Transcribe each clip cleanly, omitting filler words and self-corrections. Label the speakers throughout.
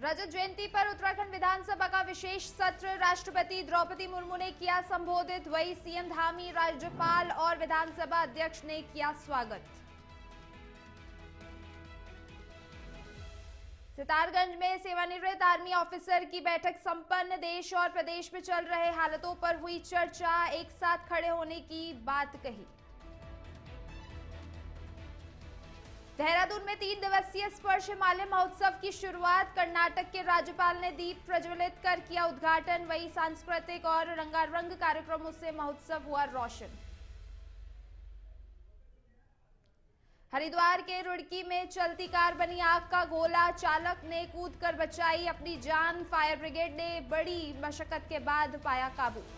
Speaker 1: रजत जयंती पर उत्तराखंड विधानसभा का विशेष सत्र, राष्ट्रपति द्रौपदी मुर्मू ने किया संबोधित। वहीं सीएम धामी, राज्यपाल और विधानसभा अध्यक्ष ने किया स्वागत। सितारगंज में सेवानिवृत्त आर्मी ऑफिसर की बैठक संपन्न। देश और प्रदेश में चल रहे हालातों पर हुई चर्चा, एक साथ खड़े होने की बात कही। देहरादून में 3 दिवसीय स्पर्श हिमालय महोत्सव की शुरुआत, कर्नाटक के राज्यपाल ने दीप प्रज्वलित कर किया उद्घाटन। वहीं सांस्कृतिक और रंगारंग कार्यक्रमों से महोत्सव हुआ रोशन। हरिद्वार के रुड़की में चलती कार बनी आग का गोला, चालक ने कूदकर बचाई अपनी जान। फायर ब्रिगेड ने बड़ी मशक्कत के बाद पाया काबू।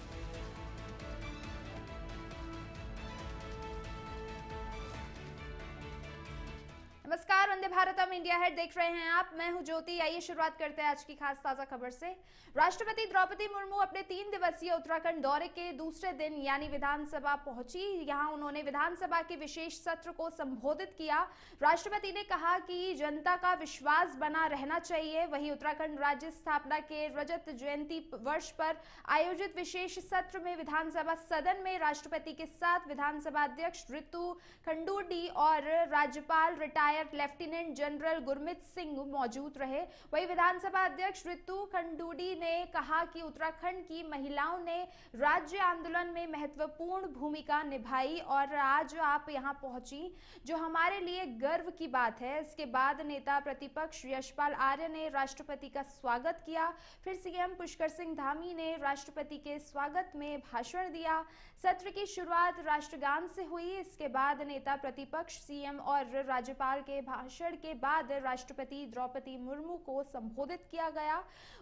Speaker 1: नमस्कार, वंदे भारतम इंडिया हेड देख रहे हैं आप। मैं हूं ज्योति। आइए शुरुआत करते हैं आज की खास ताजा खबर से। राष्ट्रपति द्रौपदी मुर्मू अपने 3 दिवसीय उत्तराखंड दौरे के दूसरे दिन यानी विधानसभा पहुंची। यहां उन्होंने विधानसभा के विशेष सत्र को संबोधित किया। राष्ट्रपति ने कहा कि जनता का विश्वास बना रहना चाहिए। वहीं उत्तराखंड राज्य स्थापना के रजत जयंती वर्ष पर आयोजित विशेष सत्र में विधानसभा सदन में राष्ट्रपति के साथ विधानसभा अध्यक्ष रितु खंडूडी और राज्यपाल retired lieutenant general Gurmeet Singh मौजूद रहे। वहीं विधानसभा अध्यक्ष रितु खंडूडी ने कहा कि उत्तराखंड की महिलाओं ने राज्य आंदोलन में महत्वपूर्ण भूमिका निभाई और आज आप यहां पहुंची, जो हमारे लिए गर्व की बात है। इसके बाद नेता प्रतिपक्ष यशपाल आर्य ने राष्ट्रपति का स्वागत किया। फिर सीएम पुष्कर सिंह धामी ने राष्ट्रपति के स्वागत में भाषण दिया। सत्र की शुरुआत राष्ट्रगान से हुई। इसके बाद नेता प्रतिपक्ष, सीएम और राज्यपाल के भाषण के बाद राष्ट्रपति द्रौपदी मुर्मू को संबोधित किया गया।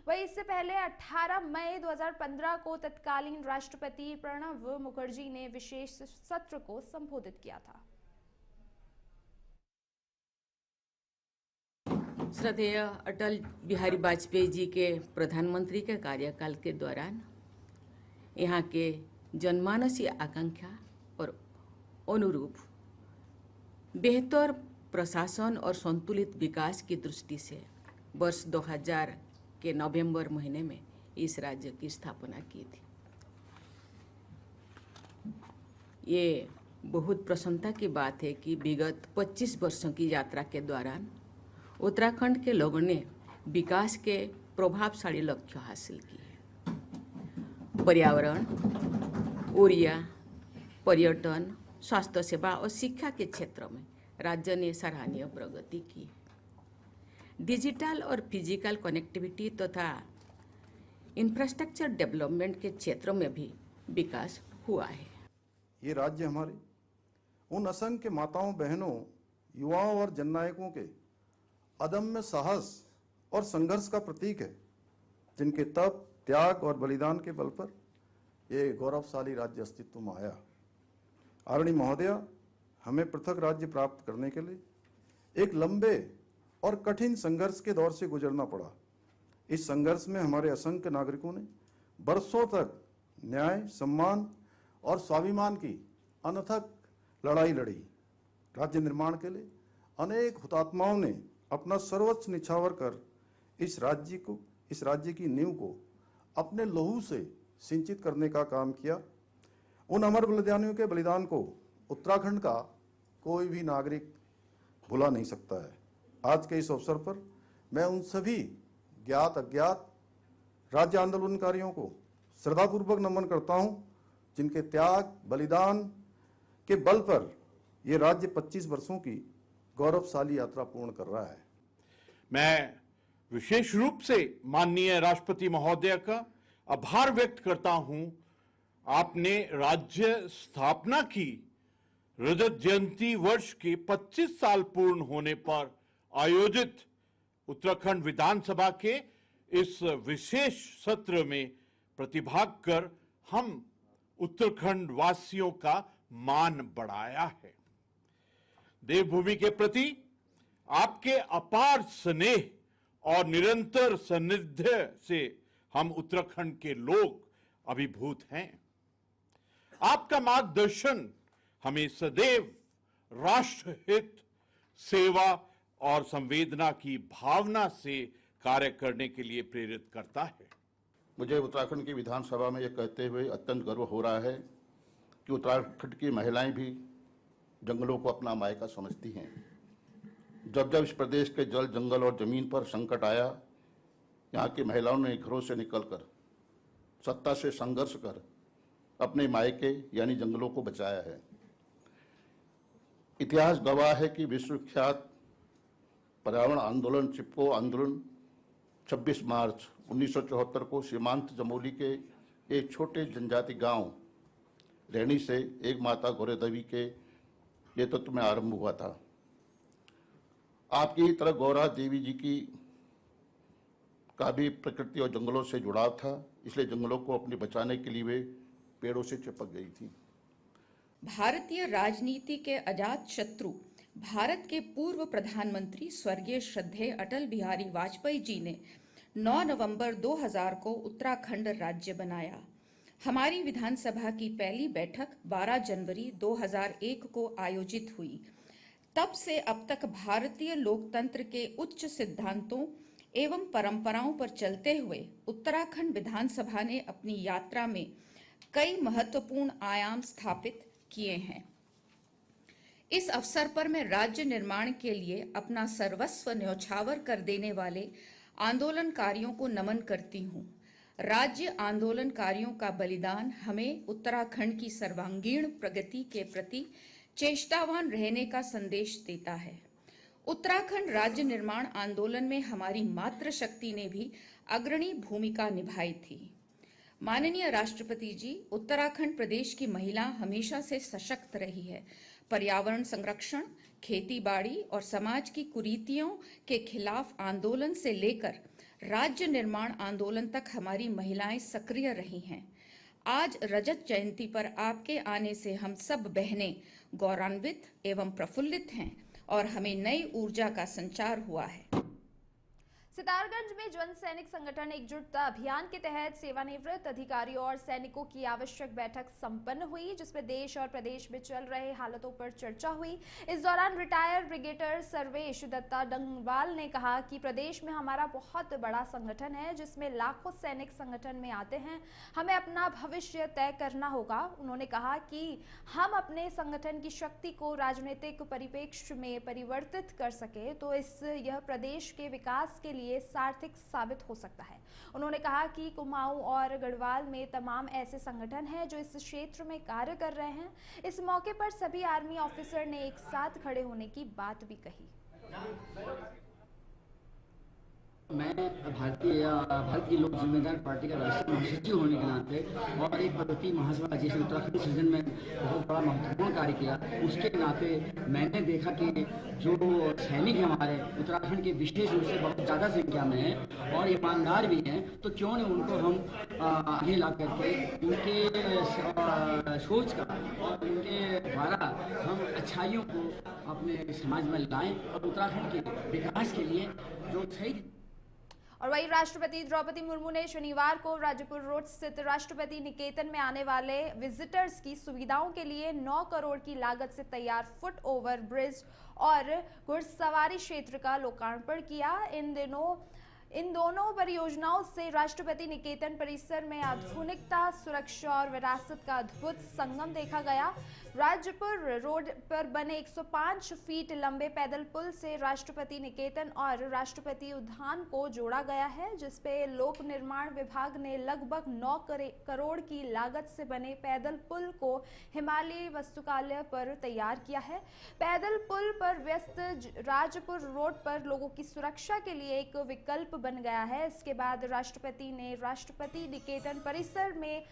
Speaker 1: वहीं इससे पहले 18 मई 2015 को तत्कालीन राष्ट्रपति प्रणब मुखर्जी ने विशेष सत्र को संबोधित किया था।
Speaker 2: श्रद्धेय अटल बिहारी वाजपेयी जी के प्रधानमंत्री के कार्यकाल के दौरान यहाँ के जनमानसीय आकांक्षा और अनुरूप बेहतर प्रशासन और संतुलित विकास की दृष्टि से वर्ष 2000 के नवंबर महीने में इस राज्य की स्थापना की थी। ये बहुत प्रसन्नता की बात है कि विगत 25 वर्षों की यात्रा के दौरान उत्तराखंड के लोगों ने विकास के प्रभावशाली लक्ष्य हासिल किए। पर्यावरण, ऊर्जा, पर्यटन, स्वास्थ्य सेवा और शिक्षा के क्षेत्र में राज्य ने सराहनीय प्रगति की। डिजिटल और फिजिकल कनेक्टिविटी तथा इंफ्रास्ट्रक्चर डेवलपमेंट के क्षेत्रों में भी विकास हुआ है।
Speaker 3: ये राज्य हमारे उन असंख्य माताओं, बहनों, युवाओं और जननायकों के अदम्य साहस और संघर्ष का प्रतीक है, जिनके तप, त्याग और बलिदान के बल पर ये गौरवशाली राज्य अस्तित्व में आया। आदरणीय महोदया, हमें पृथक राज्य प्राप्त करने के लिए एक लंबे और कठिन संघर्ष के दौर से गुजरना पड़ा। इस संघर्ष में हमारे असंख्य नागरिकों ने बरसों तक न्याय, सम्मान और स्वाभिमान की अनथक लड़ाई लड़ी। राज्य निर्माण के लिए अनेक हुतात्माओं ने अपना सर्वोच्च निछावर कर इस राज्य की नींव को अपने लहू से सिंचित करने का काम किया। उन अमर बलिदानियों के बलिदान को उत्तराखंड का कोई भी नागरिक भुला नहीं सकता है। आज के इस अवसर पर मैं उन सभी ज्ञात अज्ञात राज्य आंदोलनकारियों को श्रद्धापूर्वक नमन करता हूं, जिनके त्याग, बलिदान के बल पर यह राज्य 25 वर्षों की गौरवशाली यात्रा पूर्ण कर रहा है।
Speaker 4: मैं विशेष रूप से माननीय राष्ट्रपति महोदय का आभार व्यक्त करता हूं। आपने राज्य स्थापना की रजत जयंती वर्ष के 25 साल पूर्ण होने पर आयोजित उत्तराखंड विधानसभा के इस विशेष सत्र में प्रतिभाग कर हम उत्तराखंड वासियों का मान बढ़ाया है। देवभूमि के प्रति आपके अपार स्नेह और निरंतर सानिध्य से हम उत्तराखंड के लोग अभिभूत हैं। आपका मार्गदर्शन हमें सदैव राष्ट्रहित, सेवा और संवेदना की भावना से कार्य करने के लिए प्रेरित करता है।
Speaker 5: मुझे उत्तराखंड की विधानसभा में यह कहते हुए अत्यंत गर्व हो रहा है कि उत्तराखंड की महिलाएं भी जंगलों को अपना मायका समझती हैं। जब जब इस प्रदेश के जल, जंगल और जमीन पर संकट आया, यहाँ की महिलाओं ने घरों से निकलकर सत्ता से संघर्ष कर अपने मायके यानी जंगलों को बचाया है। इतिहास गवाह है कि विश्वविख्यात पर्यावरण आंदोलन चिपको आंदोलन 26 मार्च 1974 को सीमांत चमोली के एक छोटे जनजाति गांव रैनी से एक माता गौरे देवी के नेतृत्व में आरंभ हुआ था। आपकी तरह गौरा देवी जी का भी प्रकृति और जंगलों से जुड़ाव था, इसलिए जंगलों को अपने बचाने के लिए वे पेड़ों से चिपक गई थी।
Speaker 6: भारतीय राजनीति के अजात शत्रु भारत के पूर्व प्रधानमंत्री स्वर्गीय श्रद्धेय अटल बिहारी वाजपेयी जी ने 9 नवंबर 2000 को उत्तराखंड राज्य बनाया। हमारी विधानसभा की पहली बैठक 12 जनवरी 2001 को आयोजित हुई। तब से अब तक भारतीय लोकतंत्र के उच्च सिद्धांतों एवं परंपराओं पर चलते हुए उत्तराखंड विधानसभा ने अपनी यात्रा में कई महत्वपूर्ण आयाम स्थापित किए हैं। इस अवसर पर मैं राज्य निर्माण के लिए अपना सर्वस्व न्यौछावर कर देने वाले आंदोलनकारियों को नमन करती हूँ। राज्य आंदोलनकारियों का बलिदान हमें उत्तराखंड की सर्वांगीण प्रगति के प्रति चेष्टावान रहने का संदेश देता है। उत्तराखंड राज्य निर्माण आंदोलन में हमारी मातृशक्ति ने भी अग्रणी भूमिका निभाई थी। माननीय राष्ट्रपति जी, उत्तराखंड प्रदेश की महिला हमेशा से सशक्त रही है। पर्यावरण संरक्षण, खेती बाड़ी और समाज की कुरीतियों के खिलाफ आंदोलन से लेकर राज्य निर्माण आंदोलन तक हमारी महिलाएं सक्रिय रही हैं। आज रजत जयंती पर आपके आने से हम सब बहनें गौरवान्वित एवं प्रफुल्लित हैं और हमें नई ऊर्जा का संचार हुआ है।
Speaker 1: सितारगंज में जन सैनिक संगठन एकजुटता अभियान के तहत सेवानिवृत्त अधिकारियों और सैनिकों की आवश्यक बैठक संपन्न हुई, जिसमें देश और प्रदेश में चल रहे हालातों पर चर्चा हुई। इस दौरान रिटायर्ड ब्रिगेडियर सर्वेश दत्ता डंगवाल ने कहा कि प्रदेश में हमारा बहुत बड़ा संगठन है, जिसमें लाखों सैनिक संगठन में आते हैं। हमें अपना भविष्य तय करना होगा। उन्होंने कहा कि हम अपने संगठन की शक्ति को राजनीतिक परिप्रेक्ष्य में परिवर्तित कर सके तो यह प्रदेश के विकास के लिए सार्थक साबित हो सकता है। उन्होंने कहा कि कुमाऊं और गढ़वाल में तमाम ऐसे संगठन हैं जो इस क्षेत्र में कार्य कर रहे हैं। इस मौके पर सभी आर्मी ऑफिसर ने एक साथ खड़े होने की बात भी कही।
Speaker 7: मैं भारत की लोक जिम्मेदार पार्टी का राष्ट्रीय महासचिव होने के नाते और एक प्रगति महासभा जिसने उत्तराखंड सृजन में बहुत बड़ा महत्वपूर्ण कार्य किया, उसके नाते मैंने देखा कि जो सैनिक हैं हमारे उत्तराखंड के विशेष रूप से बहुत ज़्यादा संख्या में हैं और ईमानदार भी हैं, तो क्यों नहीं उनको हम आगे ला करके उनके सोच का और उनके द्वारा हम अच्छाइयों को अपने समाज में लाएं और उत्तराखंड के विकास के लिए जो सही।
Speaker 1: और वहीं राष्ट्रपति द्रौपदी मुर्मू ने शनिवार को राजपुर रोड स्थित राष्ट्रपति निकेतन में आने वाले विजिटर्स की सुविधाओं के लिए 9 करोड़ की लागत से तैयार फुट ओवर ब्रिज और घुड़सवारी क्षेत्र का लोकार्पण किया। इन दोनों परियोजनाओं से राष्ट्रपति निकेतन परिसर में आधुनिकता, सुरक्षा और विरासत का अद्भुत संगम देखा गया। राजपुर रोड पर बने 105 फीट लंबे पैदल पुल से राष्ट्रपति निकेतन और राष्ट्रपति उद्यान को जोड़ा गया है, जिसपे लोक निर्माण विभाग ने लगभग 9 करोड़ की लागत से बने पैदल पुल को हिमालय वास्तुकला पर तैयार किया है। पैदल पुल पर व्यस्त राजपुर रोड पर लोगों की सुरक्षा के लिए एक विकल्प बन गया है। इसके बाद राष्ट्रपति ने राष्ट्रपति निकेतन परिसर में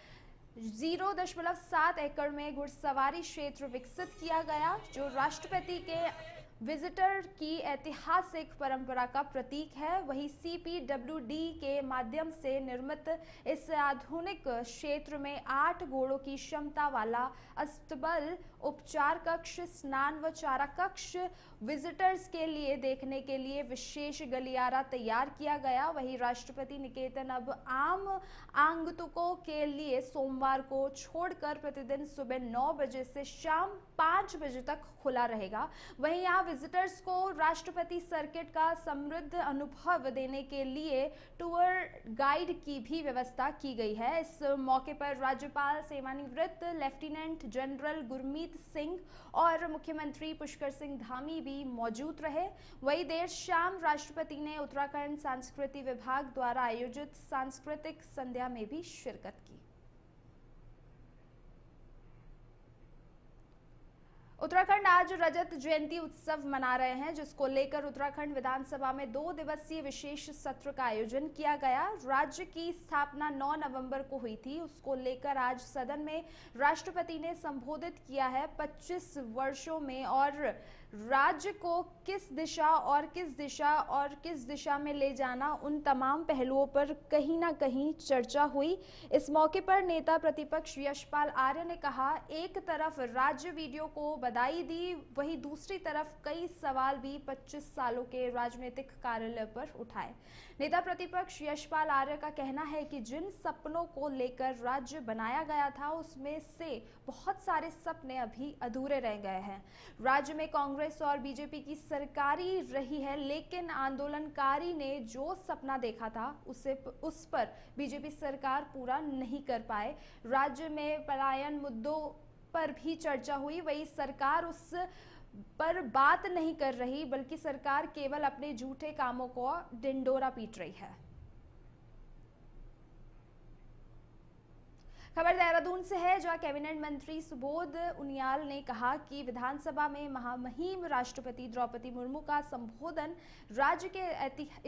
Speaker 1: 0.7 एकड़ में घुड़सवारी क्षेत्र विकसित किया गया, जो राष्ट्रपति के विजिटर की ऐतिहासिक परंपरा का प्रतीक है। वहीं CPWD के माध्यम से निर्मित इस आधुनिक क्षेत्र में 8 घोड़ों की क्षमता वाला अस्तबल, उपचार कक्ष, स्नान व चारा कक्ष, विजिटर्स के लिए देखने के लिए विशेष गलियारा तैयार किया गया। वहीं राष्ट्रपति निकेतन अब आम आगंतुकों के लिए सोमवार को छोड़कर प्रतिदिन सुबह 9 बजे से शाम 5 बजे तक खुला रहेगा। वहीं यहाँ विजिटर्स को राष्ट्रपति सर्किट का समृद्ध अनुभव देने के लिए टूर गाइड की भी व्यवस्था की गई है। इस मौके पर राज्यपाल सेवानिवृत्त लेफ्टिनेंट जनरल गुरमीत सिंह और मुख्यमंत्री पुष्कर सिंह धामी भी मौजूद रहे। वहीं देर शाम राष्ट्रपति ने उत्तराखंड सांस्कृतिक विभाग द्वारा आयोजित सांस्कृतिक संध्या में भी शिरकत की। उत्तराखंड आज रजत जयंती उत्सव मना रहे हैं, जिसको लेकर उत्तराखंड विधानसभा में 2 दिवसीय विशेष सत्र का आयोजन किया गया। राज्य की स्थापना 9 नवंबर को हुई थी, उसको लेकर आज सदन में राष्ट्रपति ने संबोधित किया है। 25 वर्षों में और राज्य को किस दिशा में ले जाना, उन तमाम पहलुओं पर कहीं ना कहीं चर्चा हुई। इस मौके पर नेता प्रतिपक्ष यशपाल आर्य ने कहा, एक तरफ राज्य वीडियो को बधाई दी, वहीं दूसरी तरफ कई सवाल भी 25 सालों के राजनीतिक कार्यालय पर उठाए। नेता प्रतिपक्ष यशपाल आर्य का कहना है कि जिन सपनों को लेकर राज्य बनाया गया था, उसमें से बहुत सारे सपने अभी अधूरे रह गए हैं। राज्य में कांग्रेस और बीजेपी की सरकारी रही है, लेकिन आंदोलनकारी ने जो सपना देखा था उस पर बीजेपी सरकार पूरा नहीं कर पाए। राज्य में पलायन मुद्दों पर भी चर्चा हुई, वही सरकार उस पर बात नहीं कर रही, बल्कि सरकार केवल अपने झूठे कामों को डिंडोरा पीट रही है। खबर देहरादून से है, जहां कैबिनेट मंत्री सुबोध उनियाल ने कहा कि विधानसभा में महामहिम राष्ट्रपति द्रौपदी मुर्मू का संबोधन राज्य के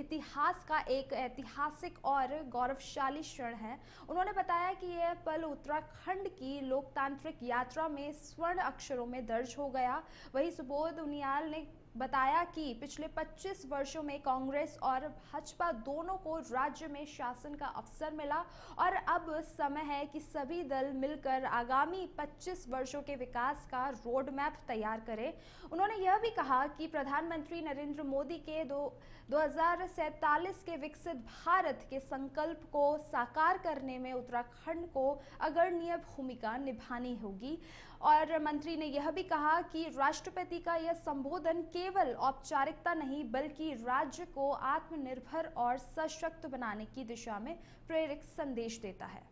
Speaker 1: इतिहास का एक ऐतिहासिक और गौरवशाली क्षण है। उन्होंने बताया कि यह पल उत्तराखंड की लोकतांत्रिक यात्रा में स्वर्ण अक्षरों में दर्ज हो गया। वहीं सुबोध उनियाल ने बताया कि पिछले 25 वर्षों में कांग्रेस और भाजपा दोनों को राज्य में शासन का अवसर मिला और अब समय है कि सभी दल मिलकर आगामी 25 वर्षों के विकास का रोड मैप तैयार करें। उन्होंने यह भी कहा कि प्रधानमंत्री नरेंद्र मोदी के 2047 के विकसित भारत के संकल्प को साकार करने में उत्तराखंड को अग्रणी भूमिका निभानी होगी। और मंत्री ने यह भी कहा कि राष्ट्रपति का यह संबोधन केवल औपचारिकता नहीं, बल्कि राज्य को आत्मनिर्भर और सशक्त बनाने की दिशा में प्रेरक संदेश देता है।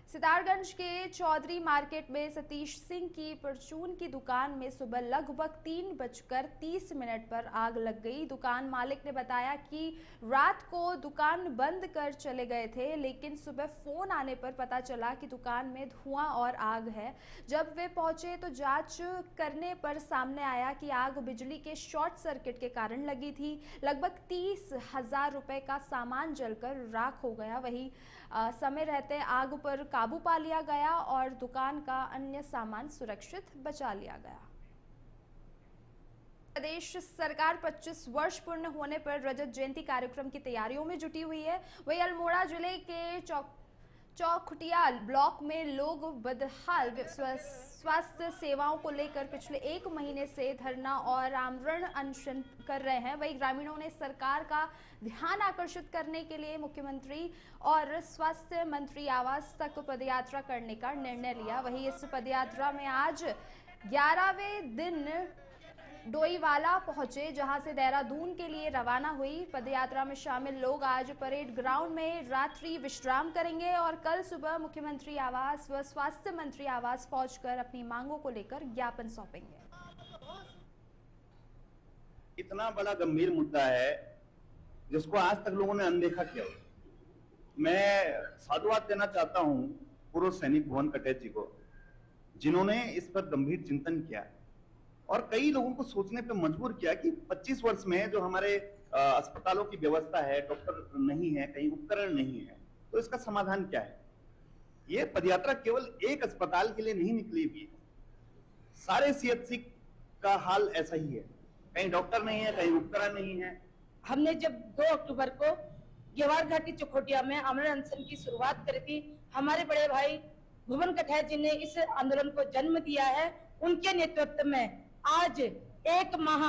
Speaker 1: सितारगंज के चौधरी मार्केट में सतीश सिंह की परचून की दुकान में सुबह लगभग 3:30 पर आग लग गई। दुकान मालिक ने बताया कि रात को दुकान बंद कर चले गए थे, लेकिन सुबह फोन आने पर पता चला कि दुकान में धुआं और आग है। जब वे पहुंचे तो जांच करने पर सामने आया कि आग बिजली के शॉर्ट सर्किट के कारण लगी थी। लगभग 30,000 रुपए का सामान जलकर राख हो गया। वहीं समय रहते आग पर काबू पा लिया गया और दुकान का अन्य सामान सुरक्षित बचा लिया गया। प्रदेश सरकार 25 वर्ष पूर्ण होने पर रजत जयंती कार्यक्रम की तैयारियों में जुटी हुई है। वहीं अल्मोड़ा जिले के चौखुटिया ब्लॉक में लोग बदहाल स्वास्थ्य सेवाओं को लेकर पिछले 1 महीने से धरना और आमरण अनशन कर रहे हैं। वहीं ग्रामीणों ने सरकार का ध्यान आकर्षित करने के लिए मुख्यमंत्री और स्वास्थ्य मंत्री आवास तक पदयात्रा करने का निर्णय लिया। वहीं इस पदयात्रा में आज 11वें दिन डोईवाला पहुंचे, जहां से देहरादून के लिए रवाना हुई। पदयात्रा में शामिल लोग आज परेड ग्राउंड में रात्रि विश्राम करेंगे और कल सुबह मुख्यमंत्री आवास व स्वास्थ्य मंत्री आवास पहुंचकर अपनी मांगों को लेकर ज्ञापन सौंपेंगे।
Speaker 8: इतना बड़ा गंभीर मुद्दा है जिसको आज तक लोगों ने अनदेखा किया। मैं साधुवाद देना चाहता हूं पूर्व सैनिक भुवन कटेच जी को, जिन्होंने इस पर गंभीर चिंतन किया और कई लोगों को सोचने पे मजबूर किया कि 25 वर्ष में जो हमारे अस्पतालों की व्यवस्था है, डॉक्टर नहीं है, कहीं उपकरण नहीं है, तो इसका समाधान क्या है। ये पदयात्रा केवल एक अस्पताल के लिए नहीं निकली हुई है, सारे सीएचसी का हाल ऐसा ही है, कहीं डॉक्टर नहीं है, कहीं उपकरण नहीं है।
Speaker 9: हमने जब 2 अक्टूबर को गेवार घाटी चौखुटिया में आमरण अनशन की शुरुआत करी थी, हमारे बड़े भाई भुवन कटैच जी ने इस आंदोलन को जन्म दिया है। उनके नेतृत्व में आज 1 माह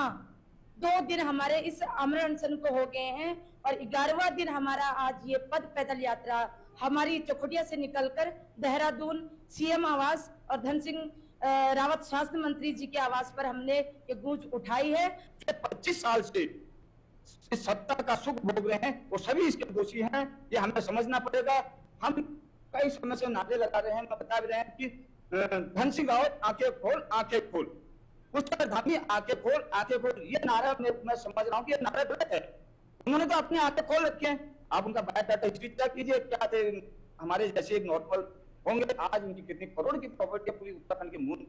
Speaker 9: 2 दिन हमारे इस आमरण अनशन को हो गए हैं और 11वां दिन हमारा आज ये पद पैदल यात्रा हमारी चौखुटिया से निकलकर देहरादून सीएम आवास और धन सिंह रावत स्वास्थ्य मंत्री जी के आवास पर हमने ये गूंज उठाई है।
Speaker 8: 25 साल से इस सत्ता का सुख भोग रहे हैं वो सभी इसके दोषी हैं, ये हमें समझना पड़ेगा। हम कई समय से नारे लगा रहे हैं, बता भी रहे हैं कि धन सिंह रावत आंखें खोल आंखें खोल, धामी आंखें खोल, ये नारा मैं समझ रहा हूँ कि ये नारा गलत है। उन्होंने तो अपनी आंखें खोल रखे हैं। आप उनका बायोडाटा हिस्ट्री चेक कीजिए, क्या थे हमारे जैसे एक नॉर्मल होंगे, आज उनकी कितनी करोड़ की प्रॉपर्टी पूरी उत्तराखंड के मूल।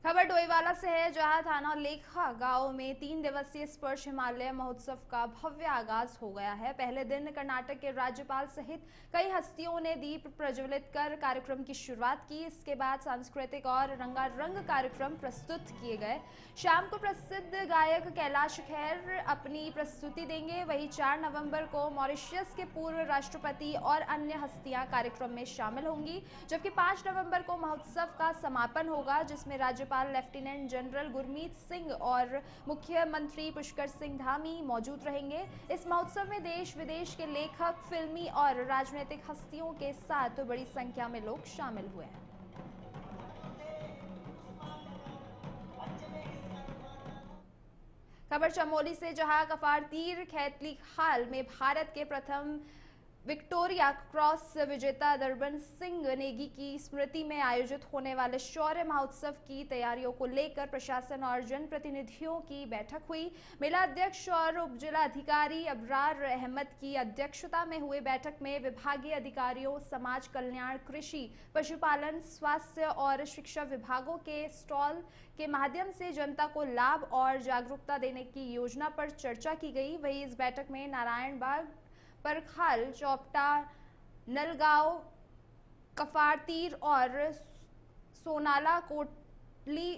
Speaker 1: खबर डोईवाला से है, जहां थाना लेखा गांव में 3 दिवसीय स्पर्श हिमालय महोत्सव का भव्य आगाज हो गया है। पहले दिन कर्नाटक के राज्यपाल सहित कई हस्तियों ने दीप प्रज्वलित कर कार्यक्रम की शुरुआत की। इसके बाद सांस्कृतिक और रंगारंग कार्यक्रम प्रस्तुत किए गए। शाम को प्रसिद्ध गायक कैलाश खेर अपनी प्रस्तुति देंगे। वहीं 4 नवंबर को मॉरिशस के पूर्व राष्ट्रपति और अन्य हस्तियां कार्यक्रम में शामिल होंगी, जबकि 5 नवंबर को महोत्सव का समापन होगा, जिसमें राज्यपाल लेफ्टिनेंट जनरल गुरमीत सिंह और मुख्यमंत्री पुष्कर सिंह धामी मौजूद रहेंगे। इस महोत्सव में देश विदेश के लेखक, फिल्मी और राजनीतिक हस्तियों के साथ बड़ी संख्या में लोग शामिल हुए हैं। खबर चमोली से, जहां कफारतीर खैतली खाल में भारत के प्रथम विक्टोरिया क्रॉस विजेता दरबन सिंह नेगी की स्मृति में आयोजित होने वाले शौर्य महोत्सव की तैयारियों को लेकर प्रशासन और जनप्रतिनिधियों की बैठक हुई। मेला अध्यक्ष और उपजिला अधिकारी अबरार अहमद की अध्यक्षता में हुए बैठक में विभागीय अधिकारियों, समाज कल्याण, कृषि, पशुपालन, स्वास्थ्य और शिक्षा विभागों के स्टॉल के माध्यम से जनता को लाभ और जागरूकता देने की योजना पर चर्चा की गई। वहीं इस बैठक में नारायण बाग, परखाल, चौपटा, नलगांव, कफारतीर और सोनाला कोटली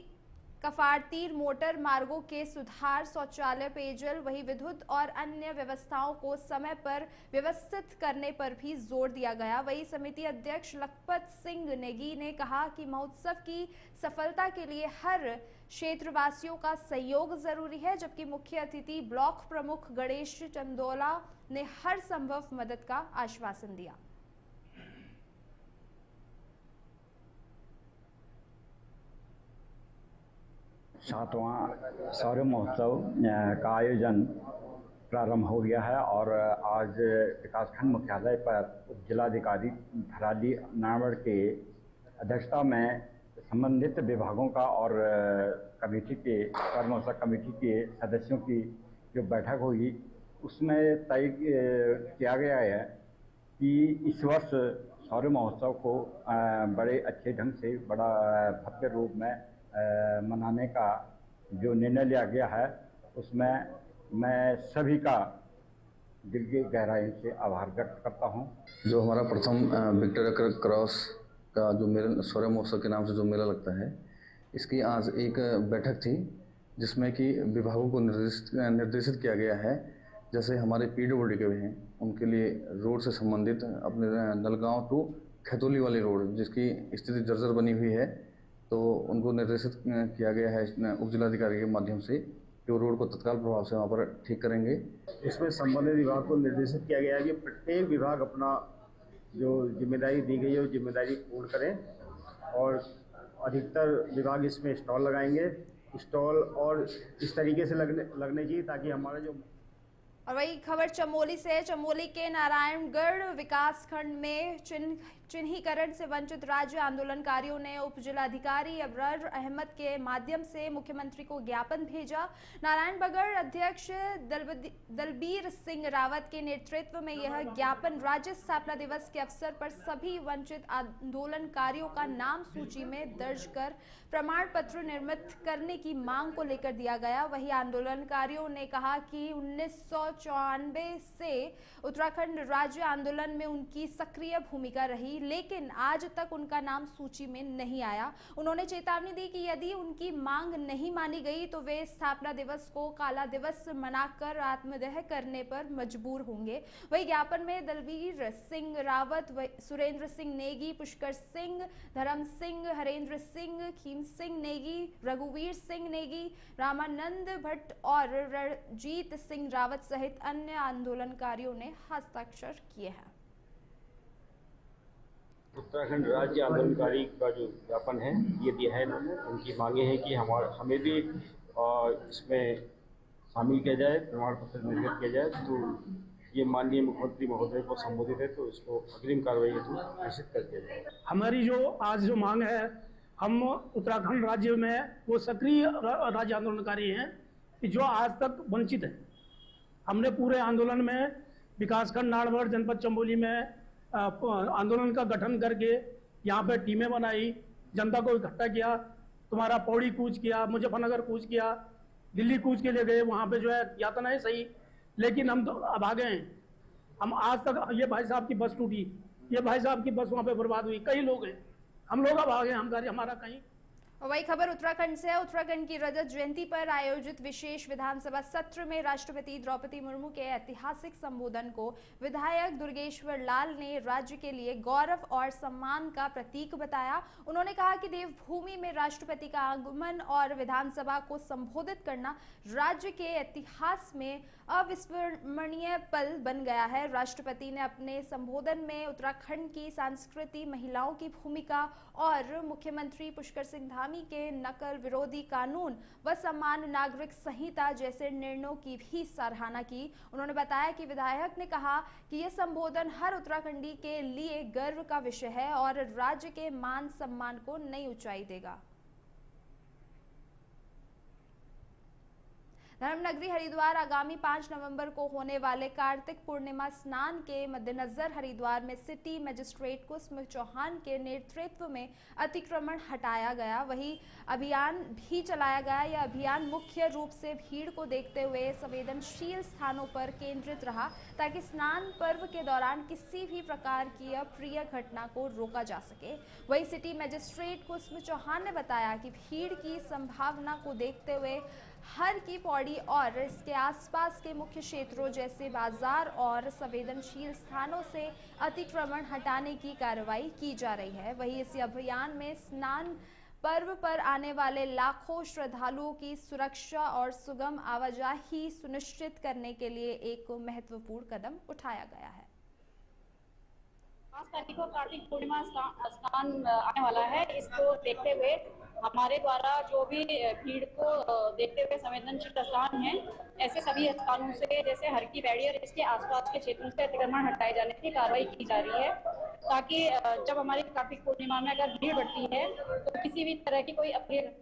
Speaker 1: कफारतीर मोटर मार्गों के सुधार, शौचालय, पेयजल, वही विद्युत और अन्य व्यवस्थाओं को समय पर व्यवस्थित करने पर भी जोर दिया गया। वही समिति अध्यक्ष लखपत सिंह नेगी ने कहा कि महोत्सव की सफलता के लिए हर क्षेत्रवासियों का सहयोग जरूरी है, जबकि मुख्य अतिथि ब्लॉक प्रमुख गणेश चंदोला ने हर संभव मदद का आश्वासन दिया।
Speaker 10: 7वां शौर्य महोत्सव का आयोजन प्रारंभ हो गया है और आज विकासखंड मुख्यालय पर उप जिलाधिकारी थराली नारायण के अध्यक्षता में संबंधित विभागों का और कमेटी के शौर्य महोत्सव कमेटी के सदस्यों की जो बैठक हुई, उसमें तय किया गया है कि इस वर्ष शौर्य महोत्सव को बड़े अच्छे ढंग से, बड़ा भव्य रूप में मनाने का जो निर्णय लिया गया है, उसमें मैं सभी का दिल की गहराई से आभार व्यक्त करता हूं।
Speaker 11: जो हमारा प्रथम विक्टोरिया क्रॉस का जो मेला शौर्य महोत्सव के नाम से जो मेला लगता है, इसकी आज एक बैठक थी जिसमें कि विभागों को निर्देशित किया गया है। जैसे हमारे पीडब्ल्यूडी के हैं, उनके लिए रोड से संबंधित अपने नलगांव टू खैतोली वाली रोड जिसकी स्थिति जर्जर बनी हुई है, तो उनको निर्देशित किया गया है उप जिलाधिकारी के माध्यम से कि वो रोड को तत्काल प्रभाव से वहाँ पर ठीक करेंगे।
Speaker 10: इसमें संबंधित विभाग को निर्देशित किया गया है कि प्रत्येक विभाग अपना जो जिम्मेदारी दी गई है वो जिम्मेदारी पूर्ण करें और अधिकतर विभाग इसमें स्टॉल लगाएंगे। स्टॉल और इस तरीके से लगने चाहिए ताकि हमारा जो।
Speaker 1: और वही खबर चमोली से है। चमोली के नारायणगढ़ विकास खंड में चिन्हीकरण से वंचित राज्य आंदोलनकारियों ने उप जिलाधिकारी अबरार अहमद के माध्यम से मुख्यमंत्री को ज्ञापन भेजा। नारायणबगढ़ अध्यक्ष दलबीर सिंह रावत के नेतृत्व में यह ज्ञापन राज्य स्थापना दिवस के अवसर पर सभी वंचित आंदोलनकारियों का नाम सूची में दर्ज कर प्रमाण पत्र निर्मित करने की मांग को लेकर दिया गया। वही आंदोलनकारियों ने कहा कि 1994 से उत्तराखंड राज्य आंदोलन में उनकी सक्रिय भूमिका रही, लेकिन आज तक उनका नाम सूची में नहीं आया। उन्होंने चेतावनी दी कि यदि उनकी मांग नहीं मानी गई तो वे स्थापना दिवस को काला दिवस मनाकर आत्मदाह करने पर मजबूर होंगे। वही ज्ञापन में दलबीर सिंह रावत, सुरेंद्र सिंह नेगी, पुष्कर सिंह, धर्म सिंह, हरेंद्र सिंह, खीम सिंह नेगी, रघुवीर सिंह नेगी, रामानंद भट्ट और रणजीत सिंह रावत सहित अन्य आंदोलनकारियों ने हस्ताक्षर किए हैं।
Speaker 12: उत्तराखंड राज्य आंदोलनकारी का जो ज्ञापन है ये दिया है इन्होंने। उनकी मांगे हैं कि हमें भी इसमें शामिल किया जाए, प्रमाण पत्र निर्गत किया जाए। तो ये माननीय मुख्यमंत्री महोदय को संबोधित है, तो इसको अग्रिम कार्रवाई हेतु घोषित कर दिया जाए।
Speaker 13: हमारी जो आज जो मांग है, हम उत्तराखंड राज्य में वो सक्रिय राज्य आंदोलनकारी हैं कि जो आज तक वंचित है। हमने पूरे आंदोलन में विकासखंड नाड़गढ़ जनपद चमोली में आंदोलन का गठन करके यहाँ पे टीमें बनाई, जनता को इकट्ठा किया, तुम्हारा पौड़ी कूच किया, मुजफ्फरनगर कूच किया, दिल्ली कूच के लिए गए, वहाँ पे जो है यातनाएं सही, लेकिन हम तो अब आ गए हैं। हम आज तक, ये भाई साहब की बस टूटी, ये भाई साहब की बस वहाँ पे बर्बाद हुई, कई लोग हैं, हम लोग अब आ गए, हमारा कहीं।
Speaker 1: वही खबर उत्तराखंड से है। उत्तराखंड की रजत जयंती पर आयोजित विशेष विधानसभा सत्र में राष्ट्रपति द्रौपदी मुर्मू के ऐतिहासिक संबोधन को विधायक दुर्गेश्वर लाल ने राज्य के लिए गौरव और सम्मान का प्रतीक बताया। उन्होंने कहा कि देवभूमि में राष्ट्रपति का आगमन और विधानसभा को संबोधित करना राज्य के इतिहास में अविस्मरणीय पल बन गया है। राष्ट्रपति ने अपने संबोधन में उत्तराखंड की संस्कृति, महिलाओं की भूमिका और मुख्यमंत्री पुष्कर सिंह धामी के नकल विरोधी कानून व समान नागरिक संहिता जैसे निर्णयों की भी सराहना की। उन्होंने बताया कि विधायक ने कहा कि यह संबोधन हर उत्तराखंडी के लिए गर्व का विषय है और राज्य के मान सम्मान को नई ऊंचाई देगा। धर्मनगरी हरिद्वार आगामी 5 नवंबर को होने वाले कार्तिक पूर्णिमा स्नान के मद्देनजर हरिद्वार में सिटी मजिस्ट्रेट कुसुम चौहान के नेतृत्व में अतिक्रमण हटाया गया, वहीं अभियान भी चलाया गया। यह अभियान मुख्य रूप से भीड़ को देखते हुए संवेदनशील स्थानों पर केंद्रित रहा ताकि स्नान पर्व के दौरान किसी भी प्रकार की अप्रिय घटना को रोका जा सके। वहीं सिटी मजिस्ट्रेट कुसुम चौहान ने बताया कि भीड़ की संभावना को देखते हुए हर की पौड़ी और इसके आसपास के मुख्य क्षेत्रों जैसे बाजार और संवेदनशील स्थानों से अतिक्रमण हटाने की कार्रवाई की जा रही है। वहीं इस अभियान में स्नान पर्व पर आने वाले लाखों श्रद्धालुओं की सुरक्षा और सुगम आवाजाही सुनिश्चित करने के लिए एक महत्वपूर्ण कदम उठाया गया है।
Speaker 14: 5 तारीख को कार्तिक पूर्णिमा स्नान आने वाला है। इसको देखते हुए हमारे द्वारा जो भी भीड़ को देखते हुए संवेदनशील स्थान हैं, ऐसे सभी स्थानों से जैसे हर की पैड़ी और इसके आसपास के क्षेत्रों से अतिक्रमण हटाए जाने की कार्रवाई की जा रही है, ताकि जब हमारी कार्तिक पूर्णिमा में अगर भीड़ बढ़ती है तो किसी भी तरह की कोई अप्रिय।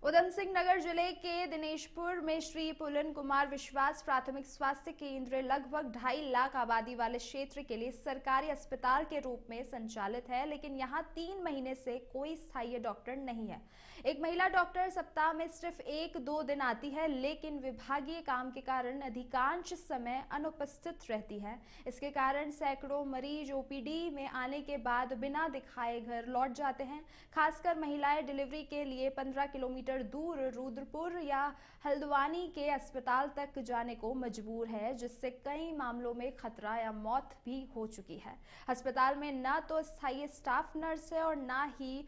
Speaker 1: उधम सिंह नगर जिले के दिनेशपुर में श्री पुलन कुमार विश्वास प्राथमिक स्वास्थ्य केंद्र लगभग 2.5 लाख आबादी वाले क्षेत्र के लिए सरकारी अस्पताल के रूप में संचालित है, लेकिन यहां 3 महीने से कोई स्थायी डॉक्टर नहीं है। एक महिला डॉक्टर सप्ताह में सिर्फ 1-2 दिन आती है, लेकिन विभागीय काम के कारण अधिकांश समय अनुपस्थित रहती है। इसके कारण सैकड़ों मरीज ओपीडी में आने के बाद बिना दिखाए घर लौट जाते हैं। खासकर महिलाएं डिलीवरी के लिए 15 किलोमीटर दूर रुद्रपुर या हल्द्वानी के अस्पताल तक जाने को मजबूर है, जिससे कई मामलों में खतरा या मौत भी हो चुकी है। अस्पताल में न तो स्थायी स्टाफ नर्स है और न ही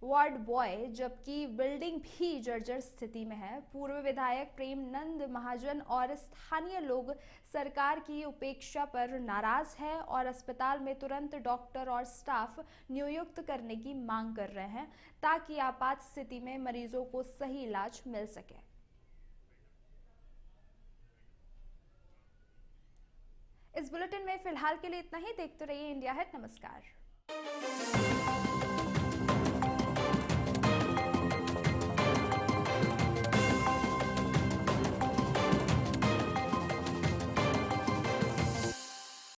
Speaker 1: वार्ड बॉय, जबकि बिल्डिंग भी जर्जर स्थिति में है। पूर्व विधायक प्रेमनंद महाजन और स्थानीय लोग सरकार की उपेक्षा पर नाराज है और अस्पताल में तुरंत डॉक्टर और स्टाफ नियुक्त करने की मांग कर रहे हैं ताकि आपात स्थिति में मरीजों को सही इलाज मिल सके। इस बुलेटिन में फिलहाल के लिए इतना ही। देखते रहिए इंडिया हेट। नमस्कार।